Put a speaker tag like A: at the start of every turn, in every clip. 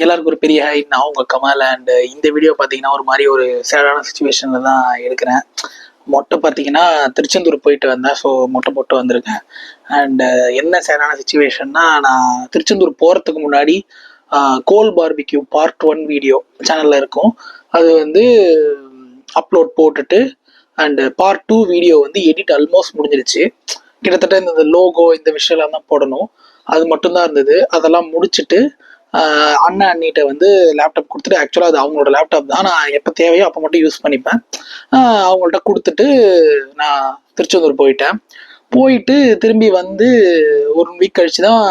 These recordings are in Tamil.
A: எல்லாருக்கும் ஒரு பெரிய ஹை. நான் உங்க கமல். அண்ட் இந்த வீடியோ பார்த்தீங்கன்னா ஒரு மாதிரி ஒரு சேடான சுச்சுவேஷன்ல தான் எடுக்கிறேன். மொட்டை பார்த்தீங்கன்னா திருச்செந்தூர் போயிட்டு வந்தேன். ஸோ மொட்டை போட்டு வந்திருக்கேன். அண்ட் என்ன சேடான சுச்சுவேஷன்னா, நான் திருச்செந்தூர் போகிறதுக்கு முன்னாடி கோல் பார்பிக்யூ பார்ட் 1 வீடியோ சேனலில் இருக்கும். அது வந்து அப்லோட் போட்டுட்டு அண்ட் பார்ட் 2 வீடியோ வந்து எடிட் ஆல்மோஸ்ட் முடிஞ்சிருச்சு. கிட்டத்தட்ட இந்த லோகோ இந்த விஷயம்லாம் தான் போடணும், அது மட்டும்தான் இருந்தது. அதெல்லாம் முடிச்சுட்டு அண்ணன் அண்ணிட்ட வந்து லேப்டாப் கொடுத்துட்டு, ஆக்சுவலாக அது அவங்களோட லேப்டாப் தான், நான் எப்போ தேவையோ அப்போ மட்டும் யூஸ் பண்ணிப்பேன். அவங்கள்ட்ட கொடுத்துட்டு நான் திருச்செந்தூர் போயிட்டேன். போயிட்டு திரும்பி வந்து 1 வீக் கழிச்சு தான்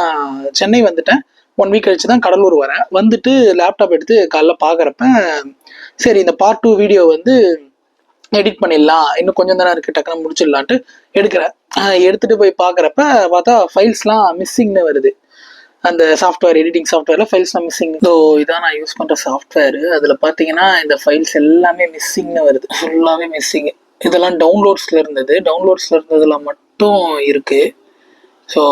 A: சென்னை வந்துட்டேன். 1 வீக் கழிச்சு தான் கடலூர் வரேன். வந்துட்டு லேப்டாப் எடுத்து காலைல பார்க்குறப்ப, சரி இந்த பார்ட் 2 வீடியோ வந்து எடிட் பண்ணிடலாம், இன்னும் கொஞ்சம் தானே இருக்குது, டக்குன்னு முடிச்சிடலான்ட்டு எடுக்கிறேன். எடுத்துகிட்டு போய் பார்க்குறப்ப பார்த்தா ஃபைல்ஸ்லாம் மிஸ்ஸிங்னு வருது. அந்த சாஃப்ட்வேர், எடிட்டிங் சாஃப்ட்வேரில் ஃபைல்ஸ்லாம் மிஸ்ஸிங். ஸோ இதான் நான் யூஸ் பண்ணுற சாஃப்ட்வேரு. அதில் பார்த்தீங்கன்னா இந்த ஃபைல்ஸ் எல்லாமே மிஸ்ஸிங்னு வருது, ஃபுல்லாகவே மிஸ்ஸிங்கு. இதெல்லாம் டவுன்லோட்ஸில் இருந்ததில் மட்டும் இருக்குது. ஸோ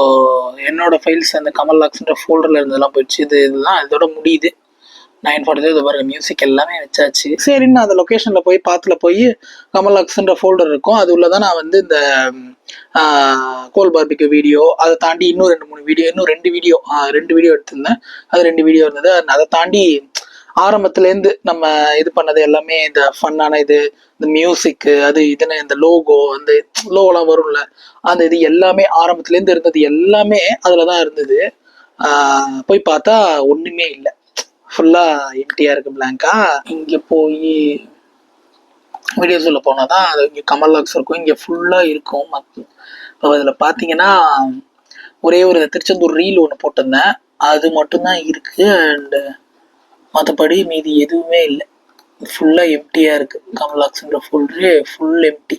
A: என்னோடய ஃபைல்ஸ் அந்த கமல் லாக்ஸ்ன்ற ஃபோல்டரில் இருந்ததெல்லாம் போயிடுச்சு. இதெல்லாம் இதோட முடியுது. 9:40 இது பாருங்க, மியூசிக் எல்லாமே வச்சாச்சு. சரின்னு நான் அந்த லொக்கேஷனில் போய் போய் கமல் லாக்ஸ்ன்ற ஃபோல்டர் இருக்கும், அது உள்ள தான் நான் வந்து இந்த கோல் பார்பிக்யூ வீடியோ, அதை தாண்டி இன்னும் 2 வீடியோ எடுத்திருந்தேன். அது 2 வீடியோ இருந்தது. அதை தாண்டி ஆரம்பத்துலேருந்து நம்ம இது பண்ணது எல்லாமே, இந்த ஃபன்னான இது, இந்த மியூசிக்கு, அது இதுன்னு இந்த லோகோ, அந்த லோகோலாம் வரும்ல, அந்த இது எல்லாமே ஆரம்பத்துலேருந்து இருந்தது எல்லாமே அதில் தான் இருந்தது. போய் பார்த்தா ஒன்றுமே இல்லை, ஃபுல்லாக எம்டியாக இருக்குது, பிளாங்கா. இங்கே போய் வீடியோஸில் போனால் தான் அது இங்கே கமல் லாக்ஸ் இருக்கும், இங்கே ஃபுல்லாக இருக்கும். இப்போ அதில் பார்த்தீங்கன்னா ஒரே ஒரு திருச்செந்தூர் ரீல் ஒன்று போட்டிருந்தேன், அது மட்டும்தான் இருக்குது. அண்டு மற்றபடி மீதி எதுவுமே இல்லை, ஃபுல்லாக எம்டியாக இருக்குது. கமல் லாக்ஸ்ன்ற ஃபோல்டரு ஃபுல் எம்டி.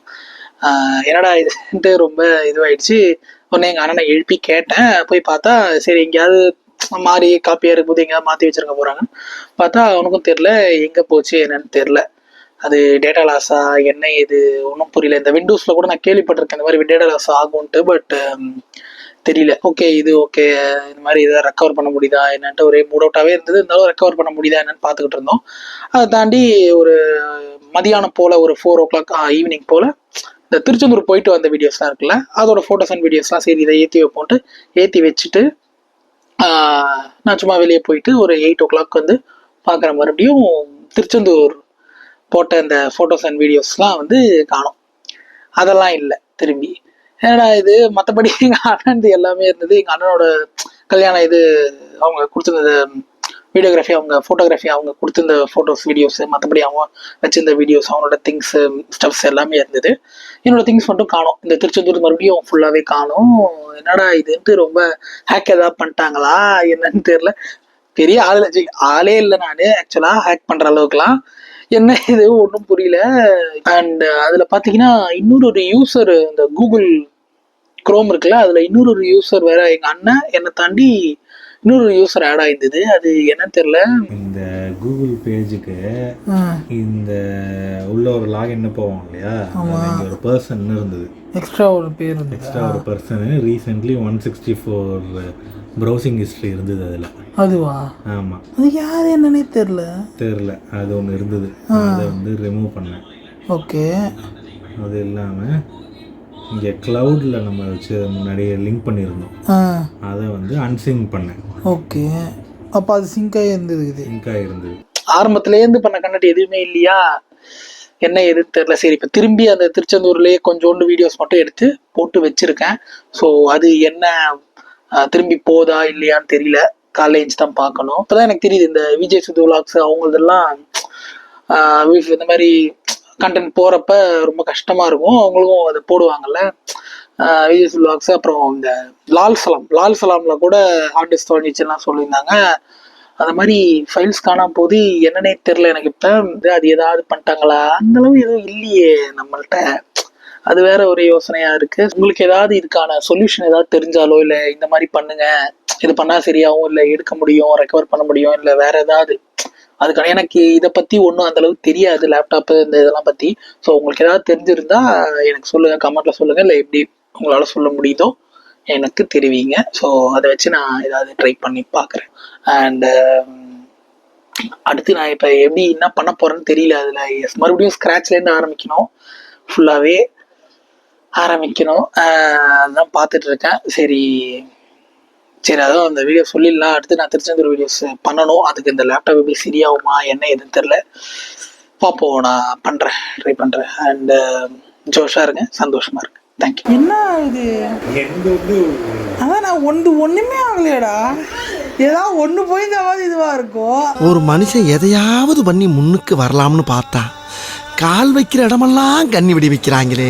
A: என்னடா இதுன்ட்டு ரொம்ப இதுவாகிடுச்சு. உடனே எங்கள் அண்ணனை எழுப்பி கேட்டேன். போய் பார்த்தா சரி எங்கேயாவது மாறி காப்பியாக இருக்கும்போது எங்கேயாவது மாற்றி வச்சுருக்க போகிறாங்கன்னு பார்த்தா அவனுக்கும் தெரில, எங்கே போச்சு என்னன்னு தெரில. அது டேட்டா லாஸா என்ன இது ஒன்றும் புரியல. இந்த விண்டோஸில் கூட நான் கேள்விப்பட்டிருக்கேன் இந்த மாதிரி டேட்டா லாஸ் ஆகும்ன்ட்டு, பட் தெரியல. ஓகே, இது ஓகே, இந்த மாதிரி இதை ரெக்கவர் பண்ண முடியுதா என்னன்ட்டு ஒரே மூட் அவுட்டாகவே இருந்தது. இருந்தாலும் ரெக்கவர் பண்ண முடியுதா என்னன்னு பார்த்துக்கிட்டு இருந்தோம். அதை தாண்டி ஒரு மதியானம் போல், ஒரு 4 o'clock ஈவினிங் போல், இந்த திருச்செந்தூர் போயிட்டு வந்த வீடியோஸ்லாம் இருக்குல்ல, அதோட ஃபோட்டோஸ் அண்ட் வீடியோஸ்லாம் சரி இதை ஏற்றி வைப்போன்ட்டு ஏற்றி வச்சுட்டு நான் சும்மா வெளியே போயிட்டு ஒரு 8 o'clock வந்து பார்க்குற, மறுபடியும் திருச்செந்தூர் போட்ட இந்த ஃபோட்டோஸ் அண்ட் வீடியோஸ்லாம் வந்து காணோம். அதெல்லாம் இல்லை. திரும்பி ஏன்னா இது மற்றபடி எங்கள் அண்ணன் எல்லாமே இருந்தது. எங்கள் அண்ணனோட கல்யாணம் இது அவங்க கொடுத்துருந்த வீடியோகிராஃபி, அவங்க ஃபோட்டோகிராஃபி, அவங்க கொடுத்துருந்த ஃபோட்டோஸ் வீடியோஸு, மற்றபடி அவங்க வச்சிருந்த வீடியோஸ், அவனோட திங்ஸு ஸ்டப்ஸ் எல்லாமே இருந்தது. என்னோடய திங்ஸ் மட்டும் காணோம். இந்த திருச்செந்தூர் மறுபடியும் ஃபுல்லாகவே காணோம். என்னடா இதுன்ட்டு ரொம்ப ஹேக் எதாவது பண்ணிட்டாங்களா என்னன்னு தெரில. பெரிய ஆளே இல்லை நான் ஆக்சுவலாக ஹேக் பண்ணுற அளவுக்குலாம். என்ன இது ஒன்றும் புரியல. அண்ட் அதில் பார்த்தீங்கன்னா இன்னொரு யூசர், இந்த கூகுள் குரோம் இருக்குல்ல, அதில் இன்னொரு யூசர் வேற, எங்கள் அண்ணன் என்னை தாண்டி இன்னொரு யூசர் ஆட் ஆயிருந்தது. அது என்னன்னு தெரியல.
B: இந்த கூகுள் பேஜுக்கு இந்த உள்ள ஒரு லாகின் போவோம் இல்லையா, இங்கே ஒரு பர்சன் இருந்தது,
A: எக்ஸ்ட்ரா ஒரு பேர் இருந்தது,
B: எக்ஸ்ட்ரா ஒரு பர்சன். ரீசெண்ட்லி 164 ப்ரௌசிங் ஹிஸ்ட்ரி இருந்தது அதில்.
A: அதுவா?
B: ஆமாம்.
A: அது யார் என்னன்னே தெரில.
B: அது ஒன்று இருந்தது, அதை வந்து ரிமூவ் பண்ணேன்.
A: ஓகே.
B: அது இல்லாமல் இங்கே க்ளவுடில் நம்ம வச்சு முன்னாடியே லிங்க் பண்ணியிருந்தோம், அதை வந்து அன்சிங்க் பண்ணேன்.
A: ஓகே. அப்போ அது சிங்காக
B: இருந்தது.
A: ஆரம்பத்துலேருந்து பண்ண கண்டென்ட் எதுவுமே இல்லையா, என்ன எதுன்னு தெரில. சரி, இப்போ திரும்பி அந்த திருச்செந்தூர்லேயே கொஞ்சோண்டு வீடியோஸ் மட்டும் எடுத்து போட்டு வச்சுருக்கேன். ஸோ அது என்ன திரும்பி போதா இல்லையான்னு தெரியல. காலேஜ் தான் பார்க்கணும். இப்போ தான் எனக்கு தெரியுது இந்த விஜய் சுது விலாக்ஸ் அவங்களதெல்லாம் இந்த மாதிரி கண்டென்ட் போகிறப்ப ரொம்ப கஷ்டமாக இருக்கும். அவங்களுக்கும் அதை போடுவாங்கல்ல விஜய் சுது விலாக்ஸ். அப்புறம் இந்த லால் சலாமில் கூட ஹார்ட் டிஸ்க் தொலைஞ்சிச்சுலாம் சொல்லியிருந்தாங்க. அந்த மாதிரி ஃபைல்ஸ் காணாம போது என்னன்னே தெரில எனக்கு. இப்போ அது ஏதாவது பண்ணிட்டாங்களா, அந்தளவு எதுவும் இல்லையே நம்மள்கிட்ட. அது வேற ஒரு யோசனையாக இருக்குது. உங்களுக்கு ஏதாவது இதுக்கான சொல்யூஷன் ஏதாவது தெரிஞ்சாலோ, இல்லை இந்த மாதிரி பண்ணுங்க, இது பண்ணால் சரியாகவும், இல்லை எடுக்க முடியும், ரெக்கவர் பண்ண முடியும், இல்லை வேற ஏதாவது அதுக்கான, எனக்கு இதை பற்றி ஒன்றும் அந்தளவுக்கு தெரியாது, லேப்டாப்பு இந்த இதெல்லாம் பற்றி. ஸோ உங்களுக்கு ஏதாவது தெரிஞ்சிருந்தா எனக்கு சொல்லுங்கள், கமெண்ட்டில் சொல்லுங்கள், இல்லை எப்படி உங்களால் சொல்ல முடியுதோ எனக்கு தெரிவிங்க. ஸோ அதை வச்சு நான் ஏதாவது ட்ரை பண்ணி பார்க்குறேன். அண்டு அடுத்து நான் இப்போ எப்படி என்ன பண்ண போகிறேன்னு தெரியல. அதில் மறுபடியும் ஸ்க்ராட்ச்லேருந்து ஆரம்பிக்கணும், ஃபுல்லாகவே ஆரம்பிக்கணும். அதுதான் பார்த்துட்டு இருக்கேன். சரி அதான் அந்த வீடியோ சொல்லிடலாம். அடுத்து நான் திருச்செந்தூர் வீடியோஸ் பண்ணணும். அதுக்கு இந்த லேப்டாப் எப்படி சரியாகுமா என்ன எதுன்னு தெரில, பார்ப்போம். நான் பண்ணுறேன், ட்ரை பண்ணுறேன். அண்டு ஜோஷாக இருங்க, சந்தோஷமாக இருங்க. தேங்க்யூ. என்ன இது? அதான் நான் ஒன்றுமே ஆகலையடா. ஏதாவது ஒன்று போயிருந்தாவது இதுவாக இருக்கும்.
C: ஒரு மனுஷன் எதையாவது பண்ணி முன்னுக்கு வரலாம்னு பார்த்தா கால் வைக்கிற இடமெல்லாம் கண்ணி விடி வைக்கிறாங்களே.